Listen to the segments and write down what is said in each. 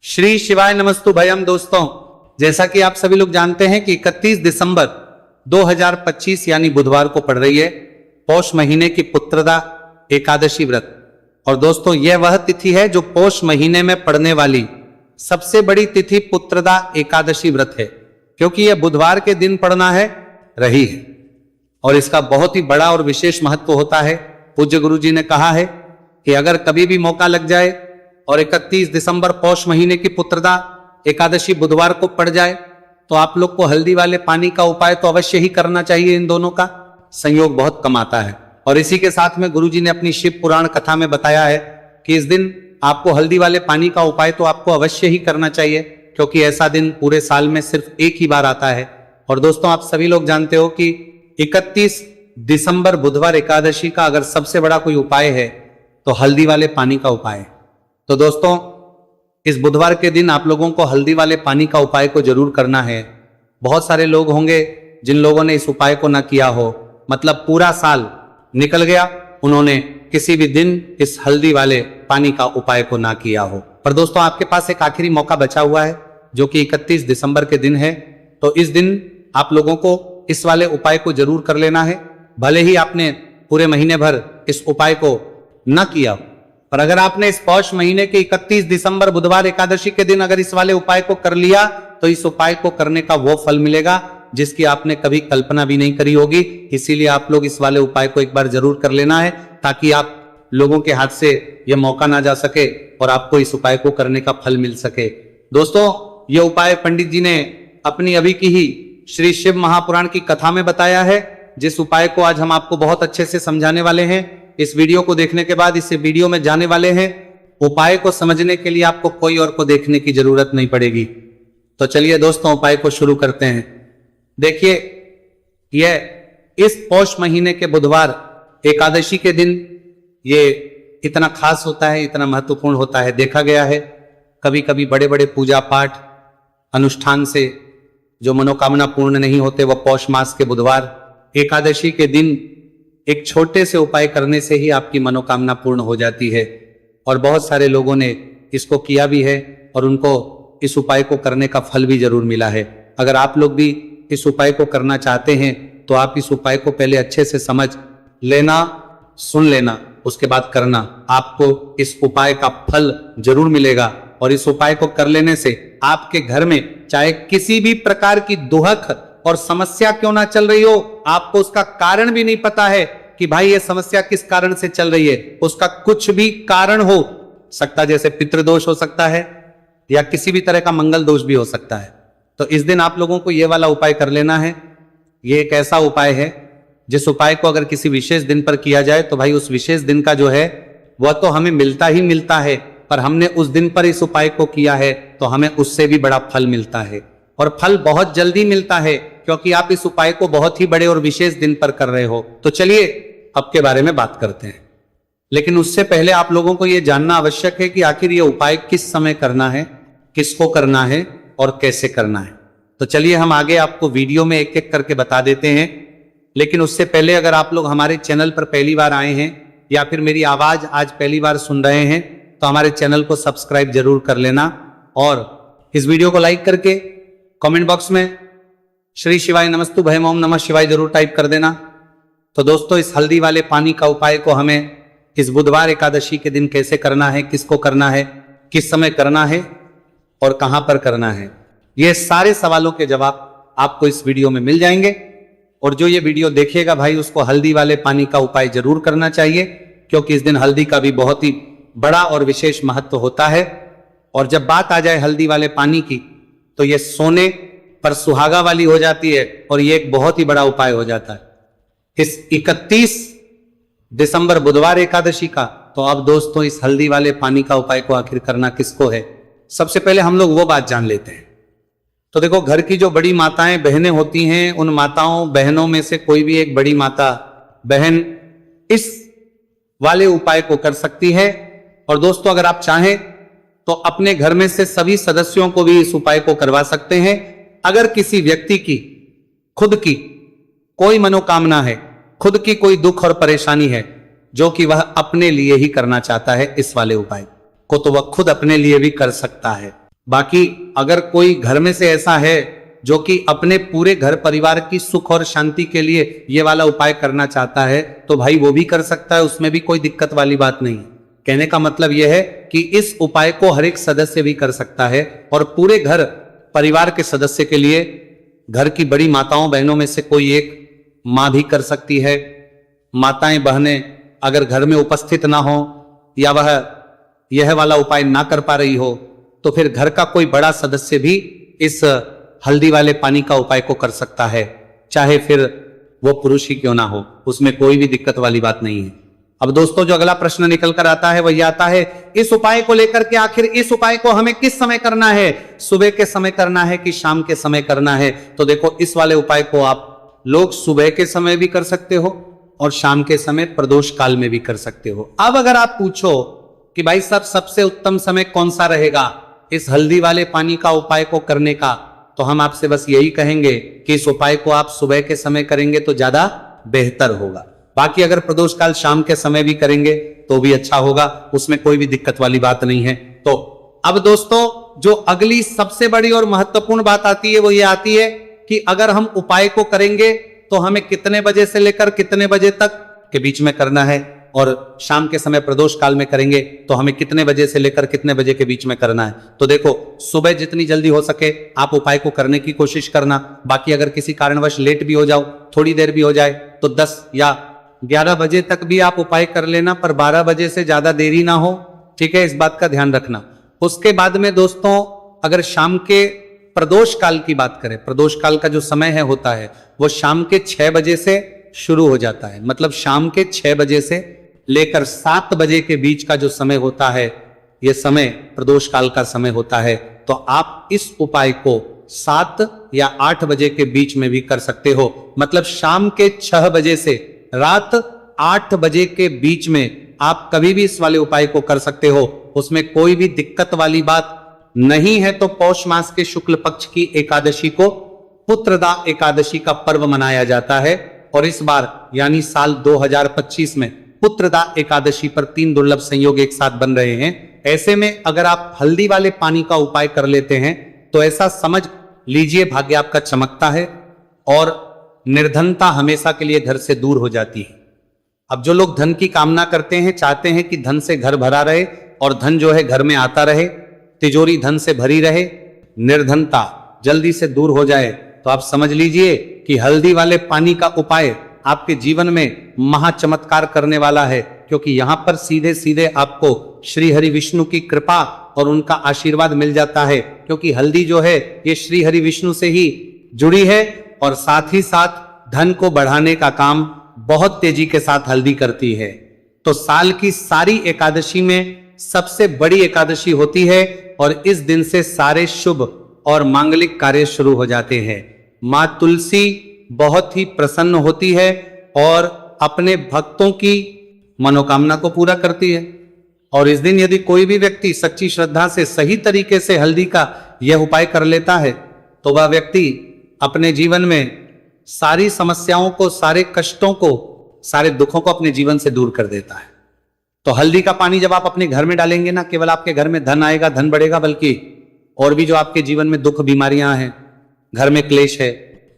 श्री शिवाय नमस्तु भयम। दोस्तों, जैसा कि आप सभी लोग जानते हैं कि 31 दिसंबर 2025 यानी बुधवार को पड़ रही है पौष महीने की पुत्रदा एकादशी व्रत। और दोस्तों, यह वह तिथि है जो पौष महीने में पड़ने वाली सबसे बड़ी तिथि पुत्रदा एकादशी व्रत है, क्योंकि यह बुधवार के दिन पड़ना है रही है और इसका बहुत ही बड़ा और विशेष महत्व होता है। पूज्य गुरु जी ने कहा है कि अगर कभी भी मौका लग जाए और 31 दिसंबर पौष महीने की पुत्रदा एकादशी बुधवार को पड़ जाए तो आप लोग को हल्दी वाले पानी का उपाय तो अवश्य ही करना चाहिए। इन दोनों का संयोग बहुत कम आता है। और इसी के साथ में गुरु जी ने अपनी शिव पुराण कथा में बताया है कि इस दिन आपको हल्दी वाले पानी का उपाय तो आपको अवश्य ही करना चाहिए, क्योंकि ऐसा दिन पूरे साल में सिर्फ एक ही बार आता है। और दोस्तों, आप सभी लोग जानते हो कि 31 दिसंबर बुधवार एकादशी का अगर सबसे बड़ा कोई उपाय है तो हल्दी वाले पानी का उपाय है। तो दोस्तों, इस बुधवार के दिन आप लोगों को हल्दी वाले पानी का उपाय को जरूर करना है। बहुत सारे लोग होंगे जिन लोगों ने इस उपाय को ना किया हो, मतलब पूरा साल निकल गया, उन्होंने किसी भी दिन इस हल्दी वाले पानी का उपाय को ना किया हो। पर दोस्तों, आपके पास एक आखिरी मौका बचा हुआ है जो कि 31 दिसंबर के दिन है। तो इस दिन आप लोगों को इस वाले उपाय को जरूर कर लेना है। भले ही आपने पूरे महीने भर इस उपाय को न किया हो, पर अगर आपने इस पौष महीने के 31 दिसंबर बुधवार एकादशी के दिन अगर इस वाले उपाय को कर लिया तो इस उपाय को करने का वो फल मिलेगा जिसकी आपने कभी कल्पना भी नहीं करी होगी। इसीलिए आप लोग इस वाले उपाय को एक बार जरूर कर लेना है, ताकि आप लोगों के हाथ से यह मौका ना जा सके और आपको इस उपाय को करने का फल मिल सके। दोस्तों, यह उपाय पंडित जी ने अपनी अभी की ही श्री शिव महापुराण की कथा में बताया है, जिस उपाय को आज हम आपको बहुत अच्छे से समझाने वाले हैं। इस वीडियो को देखने के बाद इस वीडियो में जाने वाले हैं, उपाय को समझने के लिए आपको कोई और को देखने की जरूरत नहीं पड़ेगी। तो चलिए दोस्तों, उपाय को शुरू करते हैं। देखिए, यह इस पौष महीने के बुधवार एकादशी के दिन ये इतना खास होता है, इतना महत्वपूर्ण होता है। देखा गया है कभी कभी बड़े बड़े पूजा पाठ अनुष्ठान से जो मनोकामना पूर्ण नहीं होते, वह पौष मास के बुधवार एकादशी के दिन एक छोटे से उपाय करने से ही आपकी मनोकामना पूर्ण हो जाती है। और बहुत सारे लोगों ने इसको किया भी है और उनको इस उपाय को करने का फल भी जरूर मिला है। अगर आप लोग भी इस उपाय को करना चाहते हैं तो आप इस उपाय को पहले अच्छे से समझ लेना, सुन लेना, उसके बाद करना। आपको इस उपाय का फल जरूर मिलेगा। और इस उपाय को कर लेने से आपके घर में चाहे किसी भी प्रकार की दुहक और समस्या क्यों ना चल रही हो, आपको उसका कारण भी नहीं पता है कि भाई ये समस्या किस कारण से चल रही है, उसका कुछ भी कारण हो सकता, जैसे पितृदोष हो सकता है या किसी भी तरह का मंगल दोष भी हो सकता है। तो इस दिन आप लोगों को ये वाला उपाय कर लेना है। ये एक ऐसा उपाय है जिस उपाय को अगर किसी विशेष दिन पर किया जाए तो भाई उस विशेष दिन का जो है वह तो हमें मिलता ही मिलता है, पर हमने उस दिन पर इस उपाय को किया है तो हमें उससे भी बड़ा फल मिलता है। और फल बहुत जल्दी मिलता है, क्योंकि आप इस उपाय को बहुत ही बड़े और विशेष दिन पर कर रहे हो। तो चलिए अब के बारे में बात करते हैं। लेकिन उससे पहले आप लोगों को यह जानना आवश्यक है कि आखिर यह उपाय किस समय करना है, किसको करना है और कैसे करना है। तो चलिए हम आगे आपको वीडियो में एक एक करके बता देते हैं। लेकिन उससे पहले अगर आप लोग हमारे चैनल पर पहली बार आए हैं या फिर मेरी आवाज आज पहली बार सुन रहे हैं तो हमारे चैनल को सब्सक्राइब जरूर कर लेना और इस वीडियो को लाइक करके कमेंट बॉक्स में श्री शिवाय नमस्तु भयम ओम नमः शिवाय जरूर टाइप कर देना। तो दोस्तों, इस हल्दी वाले पानी का उपाय को हमें इस बुधवार एकादशी के दिन कैसे करना है, किसको करना है, किस समय करना है और कहां पर करना है, ये सारे सवालों के जवाब आपको इस वीडियो में मिल जाएंगे। और जो ये वीडियो देखेगा भाई उसको हल्दी वाले पानी का उपाय जरूर करना चाहिए, क्योंकि इस दिन हल्दी का भी बहुत ही बड़ा और विशेष महत्व होता है। और जब बात आ जाए हल्दी वाले पानी की तो ये सोने पर सुहागा वाली हो जाती है और ये एक बहुत ही बड़ा उपाय हो जाता है इस 31 दिसंबर बुधवार एकादशी का। तो अब दोस्तों, इस हल्दी वाले पानी का उपाय को आखिर करना किसको है, सबसे पहले हम लोग वो बात जान लेते हैं। तो देखो, घर की जो बड़ी माताएं बहनें होती हैं, उन माताओं बहनों में से कोई भी एक बड़ी माता बहन इस वाले उपाय को कर सकती है। और दोस्तों, अगर आप चाहें तो अपने घर में से सभी सदस्यों को भी इस उपाय को करवा सकते हैं। अगर किसी व्यक्ति की खुद की कोई मनोकामना है, खुद की कोई दुख और परेशानी है जो कि वह अपने लिए ही करना चाहता है, इस वाले उपाय को तो वह खुद अपने लिए भी कर सकता है। बाकी अगर कोई घर में से ऐसा है जो कि अपने पूरे घर परिवार की सुख और शांति के लिए ये वाला उपाय करना चाहता है तो भाई वो भी कर सकता है, उसमें भी कोई दिक्कत वाली बात नहीं है। कहने का मतलब यह है कि इस उपाय को हर एक सदस्य भी कर सकता है और पूरे घर परिवार के सदस्य के लिए घर की बड़ी माताओं बहनों में से कोई एक मां भी कर सकती है। माताएं बहनें अगर घर में उपस्थित ना हो या वह यह वाला उपाय ना कर पा रही हो तो फिर घर का कोई बड़ा सदस्य भी इस हल्दी वाले पानी का उपाय को कर सकता है, चाहे फिर वो पुरुष ही क्यों ना हो, उसमें कोई भी दिक्कत वाली बात नहीं है। अब दोस्तों जो अगला प्रश्न निकल कर आता है वह आता है इस उपाय को लेकर के आखिर इस उपाय को हमें किस समय करना है, सुबह के समय करना है कि शाम के समय करना है। तो देखो इस वाले उपाय को आप लोग सुबह के समय भी कर सकते हो और शाम के समय प्रदोष काल में भी कर सकते हो। अब अगर आप पूछो कि भाई साहब सबसे उत्तम समय कौन सा रहेगा इस हल्दी वाले पानी का उपाय को करने का, तो हम आपसे बस यही कहेंगे कि इस उपाय को आप सुबह के समय करेंगे तो ज्यादा बेहतर होगा। बाकी अगर प्रदोष काल शाम के समय भी करेंगे तो भी अच्छा होगा, उसमें कोई भी दिक्कत वाली बात नहीं है। तो अब दोस्तों जो अगली सबसे बड़ी और महत्वपूर्ण बात आती है वो ये आती है कि अगर हम उपाय को करेंगे तो हमें कितने बजे से लेकर कितने बजे तक के बीच में करना है और शाम के समय प्रदोष काल में करेंगे तो हमें कितने बजे से लेकर कितने बजे के बीच में करना है। तो देखो सुबह जितनी जल्दी हो सके आप उपाय को करने की कोशिश करना। बाकी अगर किसी कारणवश लेट भी हो जाओ, थोड़ी देर भी हो जाए तो 10 या 11 बजे तक भी आप उपाय कर लेना, पर 12 बजे से ज्यादा देरी ना हो, ठीक है, इस बात का ध्यान रखना। उसके बाद में दोस्तों अगर शाम के प्रदोष काल की बात करें, प्रदोष काल का जो समय है होता है वो शाम के 6 बजे से शुरू हो जाता है। मतलब शाम के 6 बजे से लेकर 7 बजे के बीच का जो समय होता है यह समय प्रदोष काल का समय होता है। तो आप इस उपाय को 7 या 8 बजे के बीच में भी कर सकते हो। मतलब शाम के 6 बजे से रात 8 बजे के बीच में आप कभी भी इस वाले उपाय को कर सकते हो, उसमें कोई भी दिक्कत वाली बात नहीं है। तो पौष मास के शुक्ल पक्ष की एकादशी को पुत्रदा एकादशी का पर्व मनाया जाता है और इस बार यानी साल 2025 में पुत्रदा एकादशी पर 3 दुर्लभ संयोग एक साथ बन रहे हैं। ऐसे में अगर आप हल्दी वाले पानी का उपाय कर लेते हैं तो ऐसा समझ लीजिए भाग्य आपका चमकता है और निर्धनता हमेशा के लिए घर से दूर हो जाती है। अब जो लोग धन की कामना करते हैं, चाहते हैं कि धन से घर भरा रहे और धन जो है घर में आता रहे, तिजोरी धन से भरी रहे, निर्धनता जल्दी से दूर हो जाए, तो आप समझ लीजिए कि हल्दी वाले पानी का उपाय आपके जीवन में महा चमत्कार करने वाला है। क्योंकि यहां पर सीधे सीधे आपको श्री हरि विष्णु की कृपा और उनका आशीर्वाद मिल जाता है। क्योंकि हल्दी जो है ये श्री हरि विष्णु से ही जुड़ी है और साथ ही साथ धन को बढ़ाने का काम बहुत तेजी के साथ हल्दी करती है। तो साल की सारी एकादशी में सबसे बड़ी एकादशी होती है और इस दिन से सारे शुभ और मांगलिक कार्य शुरू हो जाते हैं। मां तुलसी बहुत ही प्रसन्न होती है और अपने भक्तों की मनोकामना को पूरा करती है। और इस दिन यदि कोई भी व्यक्ति सच्ची श्रद्धा से सही तरीके से हल्दी का यह उपाय कर लेता है तो वह व्यक्ति अपने जीवन में सारी समस्याओं को, सारे कष्टों को, सारे दुखों को अपने जीवन से दूर कर देता है। तो हल्दी का पानी जब आप अपने घर में डालेंगे ना, केवल आपके घर में धन आएगा, धन बढ़ेगा, बल्कि और भी जो आपके जीवन में दुख बीमारियां हैं, घर में क्लेश है,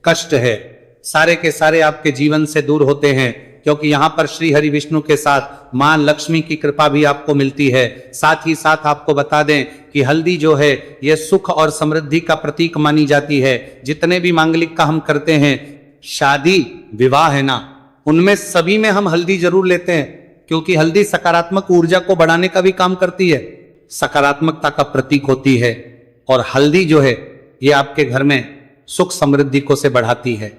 कष्ट है, सारे के सारे आपके जीवन से दूर होते हैं। क्योंकि यहां पर श्री हरि विष्णु के साथ मां लक्ष्मी की कृपा भी आपको मिलती है। साथ ही साथ आपको बता दें कि हल्दी जो है यह सुख और समृद्धि का प्रतीक मानी जाती है। जितने भी मांगलिक का हम करते हैं, शादी विवाह है ना, उनमें सभी में हम हल्दी जरूर लेते हैं। क्योंकि हल्दी सकारात्मक ऊर्जा को बढ़ाने का भी काम करती है, सकारात्मकता का प्रतीक होती है। और हल्दी जो है ये आपके घर में सुख समृद्धि को से बढ़ाती है।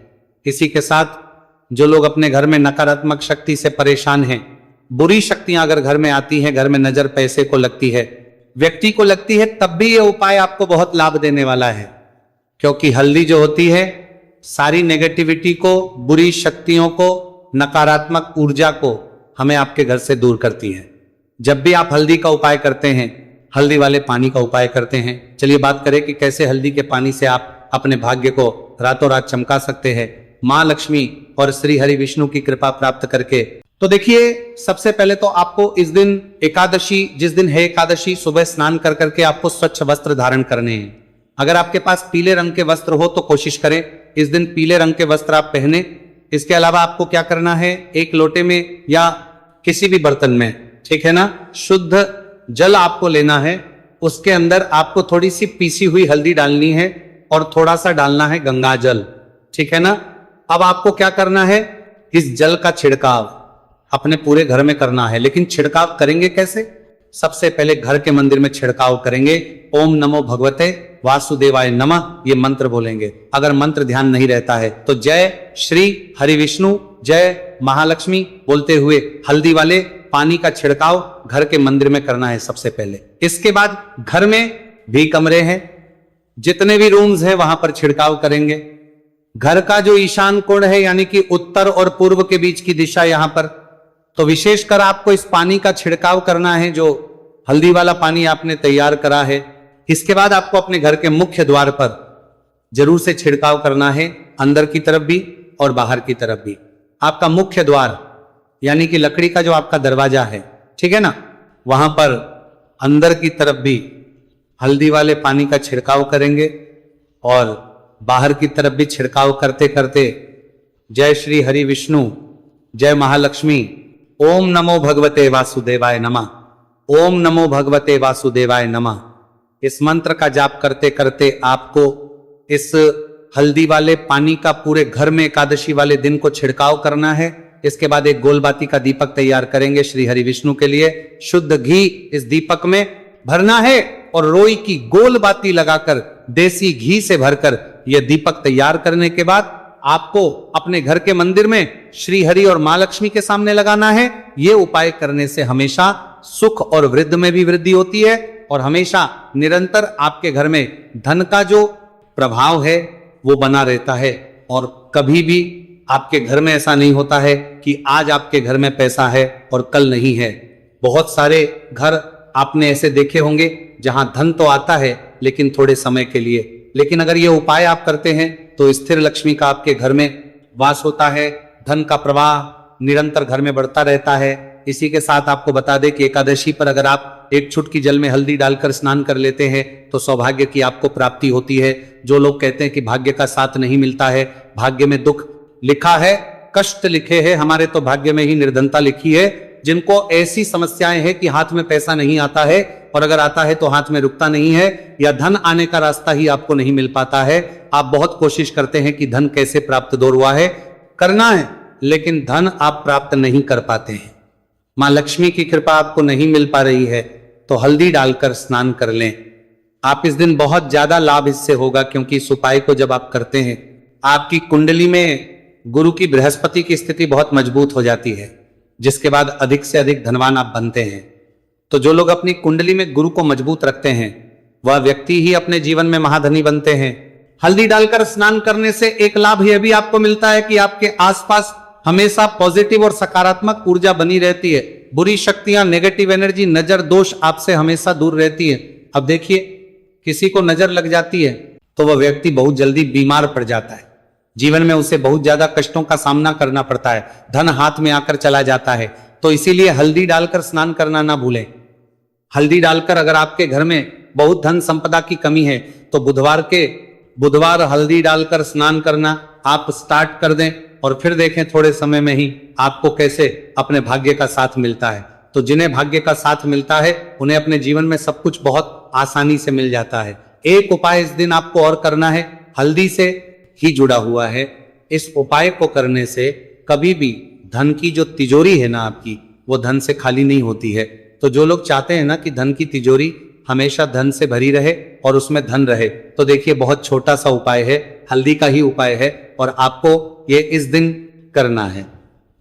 इसी के साथ जो लोग अपने घर में नकारात्मक शक्ति से परेशान हैं, बुरी शक्तियां अगर घर में आती हैं, घर में नजर पैसे को लगती है, व्यक्ति को लगती है, तब भी ये उपाय आपको बहुत लाभ देने वाला है। क्योंकि हल्दी जो होती है सारी नेगेटिविटी को, बुरी शक्तियों को, नकारात्मक ऊर्जा को हमें आपके घर से दूर करती है। जब भी आप हल्दी का उपाय करते हैं, हल्दी वाले पानी का उपाय करते हैं, चलिए बात करें कि कैसे हल्दी के पानी से आप अपने भाग्य को रातों रात चमका सकते हैं। मां लक्ष्मी और श्री हरि विष्णु की कृपा प्राप्त करके तो देखिए, सबसे पहले तो आपको इस दिन एकादशी, जिस दिन है एकादशी, सुबह स्नान कर करके आपको स्वच्छ वस्त्र धारण करने हैं। अगर आपके पास पीले रंग के वस्त्र हो तो कोशिश करें इस दिन पीले रंग के वस्त्र आप पहने। इसके अलावा आपको क्या करना है, एक लोटे में या किसी भी बर्तन में, ठीक है ना, शुद्ध जल आपको लेना है। उसके अंदर आपको थोड़ी सी पीसी हुई हल्दी डालनी है और थोड़ा सा डालना है गंगा जल, ठीक है ना। अब आपको क्या करना है, इस जल का छिड़काव अपने पूरे घर में करना है। लेकिन छिड़काव करेंगे कैसे? सबसे पहले घर के मंदिर में छिड़काव करेंगे। ओम नमो भगवते वासुदेवाय नमः, ये मंत्र बोलेंगे। अगर मंत्र ध्यान नहीं रहता है तो जय श्री हरि विष्णु, जय महालक्ष्मी बोलते हुए हल्दी वाले पानी का छिड़काव घर के मंदिर में करना है सबसे पहले। इसके बाद घर में भी कमरे हैं, जितने भी रूम्स हैं वहां पर छिड़काव करेंगे। घर का जो ईशान कोण है, यानी कि उत्तर और पूर्व के बीच की दिशा, यहां पर तो विशेषकर आपको इस पानी का छिड़काव करना है, जो हल्दी वाला पानी आपने तैयार करा है। इसके बाद आपको अपने घर के मुख्य द्वार पर जरूर से छिड़काव करना है, अंदर की तरफ भी और बाहर की तरफ भी। आपका मुख्य द्वार यानी कि लकड़ी का जो आपका दरवाजा है, ठीक है ना, वहां पर अंदर की तरफ भी हल्दी वाले पानी का छिड़काव करेंगे और बाहर की तरफ भी छिड़काव करते करते जय श्री हरि विष्णु, जय महालक्ष्मी, ओम नमो भगवते वासुदेवाय नमः, ओम नमो भगवते वासुदेवाय नमः, इस मंत्र का जाप करते करते आपको इस हल्दी वाले पानी का पूरे घर में एकादशी वाले दिन को छिड़काव करना है। इसके बाद एक गोलबाती का दीपक तैयार करेंगे श्री हरि विष्णु के लिए। शुद्ध घी इस दीपक में भरना है और रोई की गोल बाती लगाकर देसी घी से भरकर यह दीपक तैयार करने के बाद आपको अपने घर के मंदिर में श्री हरि और मां लक्ष्मी के सामने लगाना है। ये उपाय करने से हमेशा सुख और वृद्धि में भी वृद्धि होती है और हमेशा निरंतर आपके घर में धन का जो प्रभाव है वो बना रहता है। और कभी भी आपके घर में ऐसा नहीं होता है कि आज आपके घर में पैसा है और कल नहीं है। बहुत सारे घर आपने ऐसे देखे होंगे जहां धन तो आता है लेकिन थोड़े समय के लिए, लेकिन अगर ये उपाय आप करते हैं तो स्थिर लक्ष्मी का आपके घर में वास होता है, धन का प्रवाह निरंतर घर में बढ़ता रहता है। इसी के साथ आपको बता दें कि एकादशी पर अगर आप एक चुटकी जल में हल्दी डालकर स्नान कर लेते हैं तो सौभाग्य की आपको प्राप्ति होती है। जो लोग कहते हैं कि भाग्य का साथ नहीं मिलता है, भाग्य में दुख लिखा है, कष्ट लिखे हैं, हमारे तो भाग्य में ही निर्धनता लिखी है। जिनको ऐसी समस्याएं हैं कि हाथ में पैसा नहीं आता है और अगर आता है तो हाथ में रुकता नहीं है या धन आने का रास्ता ही आपको नहीं मिल पाता है, आप बहुत कोशिश करते हैं कि धन कैसे प्राप्त दूर हुआ है, करना है, लेकिन धन आप प्राप्त नहीं कर पाते हैं, मां लक्ष्मी की कृपा आपको नहीं मिल पा रही है, तो हल्दी डालकर स्नान कर लें। आप इस दिन बहुत ज्यादा लाभ इससे होगा, क्योंकि इस उपाय को जब आप करते हैं आपकी कुंडली में गुरु की बृहस्पति की स्थिति बहुत मजबूत हो जाती है, जिसके बाद अधिक से अधिक धनवान आप बनते हैं। तो जो लोग अपनी कुंडली में गुरु को मजबूत रखते हैं वह व्यक्ति ही अपने जीवन में महाधनी बनते हैं। हल्दी डालकर स्नान करने से एक लाभ यह भी आपको मिलता है कि आपके आसपास हमेशा पॉजिटिव और सकारात्मक ऊर्जा बनी रहती है। बुरी शक्तियां, नेगेटिव एनर्जी, नजर दोष आपसे हमेशा दूर रहती है। अब देखिए, किसी को नजर लग जाती है तो वह व्यक्ति बहुत जल्दी बीमार पड़ जाता है, जीवन में उसे बहुत ज्यादा कष्टों का सामना करना पड़ता है, धन हाथ में आकर चला जाता है। तो इसीलिए हल्दी डालकर स्नान करना ना भूलें। हल्दी डालकर अगर आपके घर में बहुत धन संपदा की कमी है तो बुधवार हल्दी डालकर स्नान करना आप स्टार्ट कर दें और फिर देखें थोड़े समय में ही आपको कैसे अपने भाग्य का साथ मिलता है। तो जिन्हें भाग्य का साथ मिलता है उन्हें अपने जीवन में सब कुछ बहुत आसानी से मिल जाता है। एक उपाय इस दिन आपको और करना है, हल्दी से ही जुड़ा हुआ है। इस उपाय को करने से कभी भी धन की जो तिजोरी है ना आपकी, वो धन से खाली नहीं होती है। तो जो लोग चाहते हैं ना कि धन की तिजोरी हमेशा धन से भरी रहे और उसमें धन रहे, तो देखिए बहुत छोटा सा उपाय है, हल्दी का ही उपाय है और आपको ये इस दिन करना है।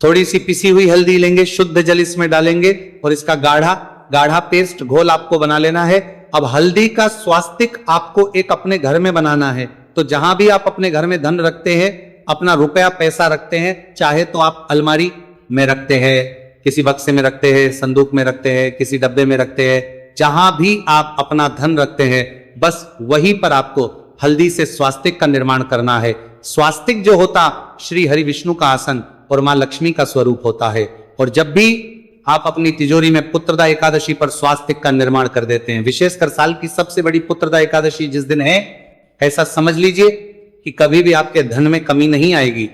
थोड़ी सी पिसी हुई हल्दी लेंगे, शुद्ध जल इसमें डालेंगे और इसका गाढ़ा पेस्ट घोल आपको बना लेना है। अब हल्दी का स्वास्तिक आपको एक अपने घर में बनाना है। तो जहां भी आप अपने घर में धन रखते हैं, अपना रुपया पैसा रखते हैं, चाहे तो आप अलमारी में रखते हैं, किसी बक्से में रखते हैं, संदूक में रखते हैं, किसी डब्बे में रखते हैं, जहां भी आप अपना धन रखते हैं बस वहीं पर आपको हल्दी से स्वास्तिक का निर्माण करना है। स्वास्तिक जो होता श्री हरि विष्णु का आसन और मां लक्ष्मी का स्वरूप होता है। और जब भी आप अपनी तिजोरी में पुत्रदा एकादशी पर स्वास्तिक का निर्माण कर देते हैं, विशेषकर साल की सबसे बड़ी पुत्रदा एकादशी जिस दिन है, ऐसा समझ लीजिए कि कभी भी आपके धन में कमी नहीं आएगी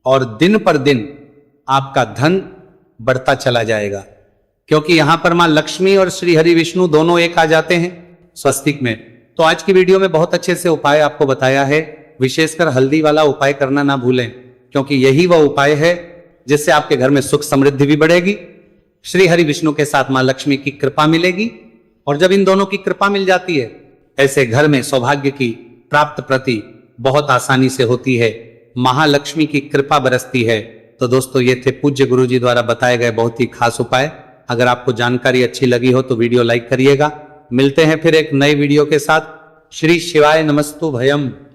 और दिन पर दिन आपका धन बढ़ता चला जाएगा, क्योंकि यहां पर मां लक्ष्मी और श्री हरि विष्णु दोनों एक आ जाते हैं स्वस्तिक में। तो आज की वीडियो में बहुत अच्छे से उपाय आपको बताया है। विशेषकर हल्दी वाला उपाय करना ना भूलें, क्योंकि यही वह उपाय है जिससे आपके घर में सुख समृद्धि भी बढ़ेगी, श्री हरि विष्णु के साथ मां लक्ष्मी की कृपा मिलेगी, और जब इन दोनों की कृपा मिल जाती है, ऐसे घर में सौभाग्य की प्राप्त प्रति बहुत आसानी से होती है, महालक्ष्मी की कृपा बरसती है। तो दोस्तों, ये थे पूज्य गुरु जी द्वारा बताए गए बहुत ही खास उपाय। अगर आपको जानकारी अच्छी लगी हो तो वीडियो लाइक करिएगा। मिलते हैं फिर एक नए वीडियो के साथ। श्री शिवाय नमस्तु भयम।